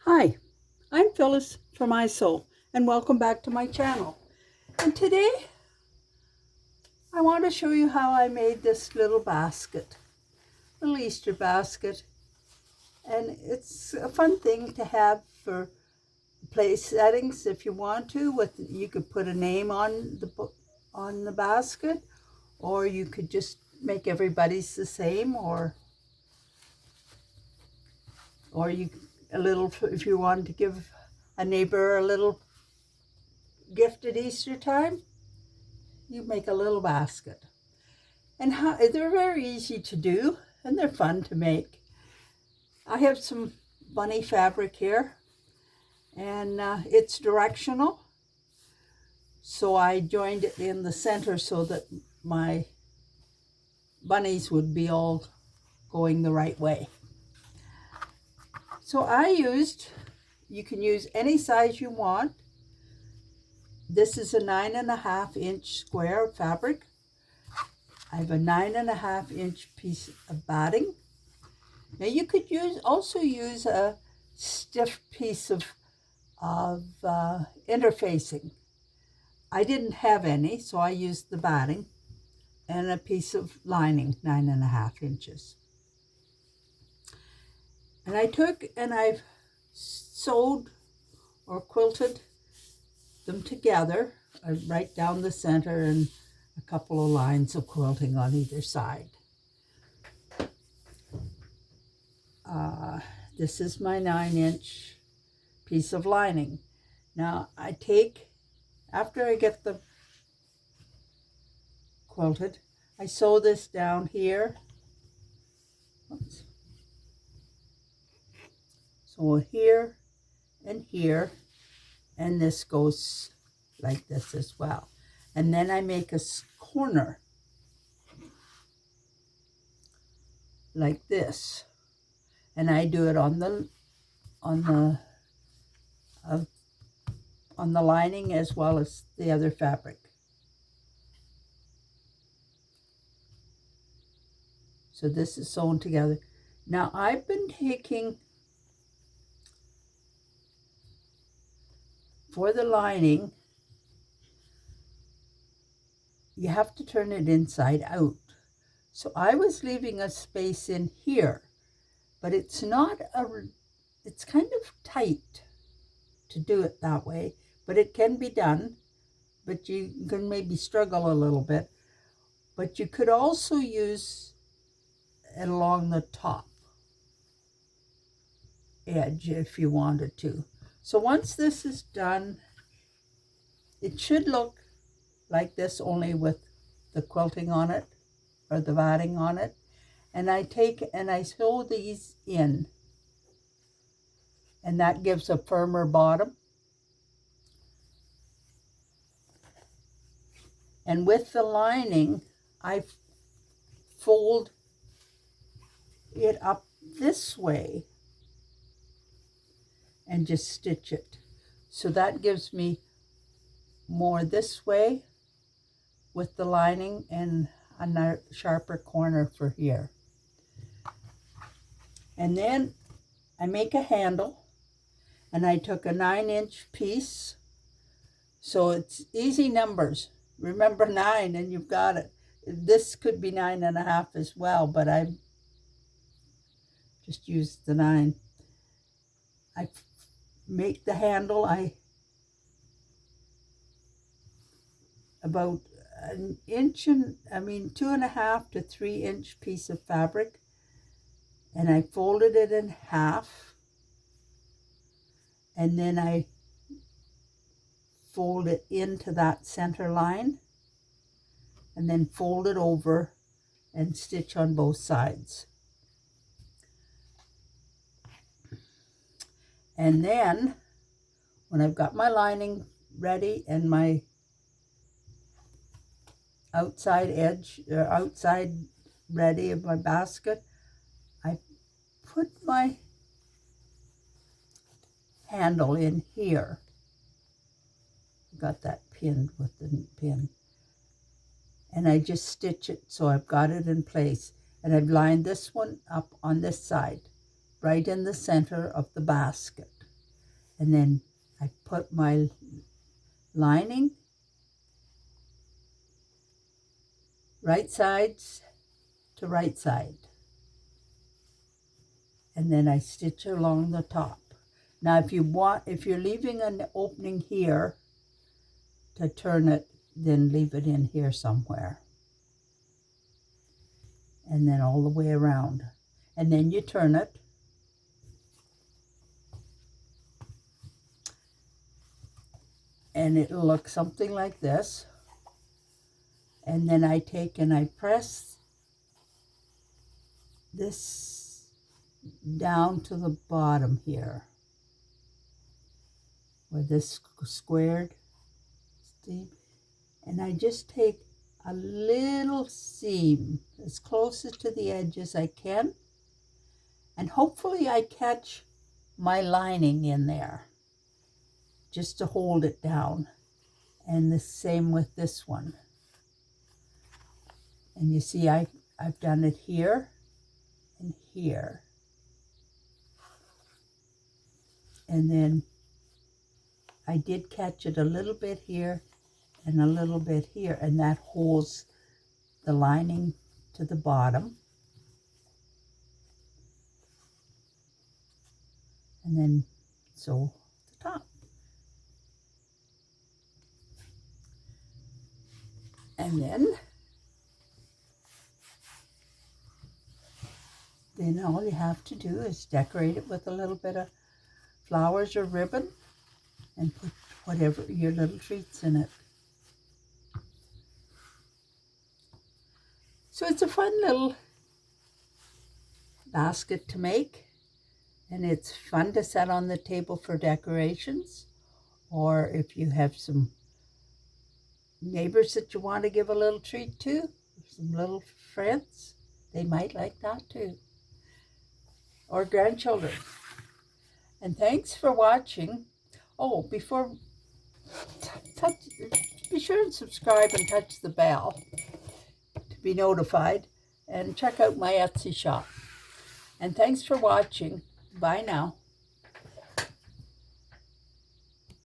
Hi, I'm Phyllis from iSoul, and welcome back to my channel. And today I want to show you how I made this little basket, little Easter basket. And it's a fun thing to have for place settings if you want to. You could put a name on the basket, or you could just make everybody's the same, or you a little if you wanted to give a neighbor a little gift at Easter time. You make a little basket. And they're very easy to do, and they're fun to make. I have some bunny fabric here, and it's directional. So I joined it in the center so that my bunnies would be all going the right way. So you can use any size you want. This is a 9.5-inch square of fabric. I have a 9.5-inch piece of batting. Now you could also use a stiff piece of interfacing. I didn't have any, so I used the batting and a piece of lining, 9.5 inches. And I've sewed or quilted them together, right down the center, and a couple of lines of quilting on either side. This is my 9-inch piece of lining. Now after I get them quilted, I sew this down here. Oops. So here and here, and this goes like this as well. And then I make a corner like this, and I do it on the lining as well as the other fabric. So this is sewn together. Now I've been taking, for the lining, you have to turn it inside out. So I was leaving a space in here, but it's kind of tight to do it that way, but it can be done. But you can maybe struggle a little bit. But you could also use it along the top edge if you wanted to. So once this is done, it should look like this, only with the quilting on it or the batting on it. And I sew these in, and that gives a firmer bottom. And with the lining, I fold it up this way and just stitch it. So that gives me more this way with the lining and a sharper corner for here. And then I make a handle, and I took a 9-inch piece. So it's easy numbers. Remember 9 and you've got it. This could be 9.5 as well, but I just used the 9. I make the handle. About an inch 2.5 to 3-inch piece of fabric, and I folded it in half, and then I fold it into that center line, and then fold it over and stitch on both sides. And then when I've got my lining ready and my outside ready of my basket, I put my handle in here. Got that pinned with the pin, and I just stitch it so I've got it in place. And I've lined this one up on this side, right in the center of the basket. And then I put my lining right sides to right side. And then I stitch along the top. Now if you're leaving an opening here to turn it, then leave it in here somewhere. And then all the way around. And then you turn it. And it'll look something like this. And then I take and I press this down to the bottom here, where this squared, and I just take a little seam as close to the edge as I can, and hopefully I catch my lining in there just to hold it down. And the same with this one. And you see I've done it here and here. And then I did catch it a little bit here and a little bit here, and that holds the lining to the bottom. And then sew the top. And then all you have to do is decorate it with a little bit of flowers or ribbon and put whatever your little treats in it. So it's a fun little basket to make, and it's fun to set on the table for decorations, or if you have some neighbors that you want to give a little treat to, some little friends, they might like that too, or grandchildren. And thanks for watching. Oh, be sure and subscribe and touch the bell to be notified, and check out my Etsy shop. And thanks for watching. Bye now.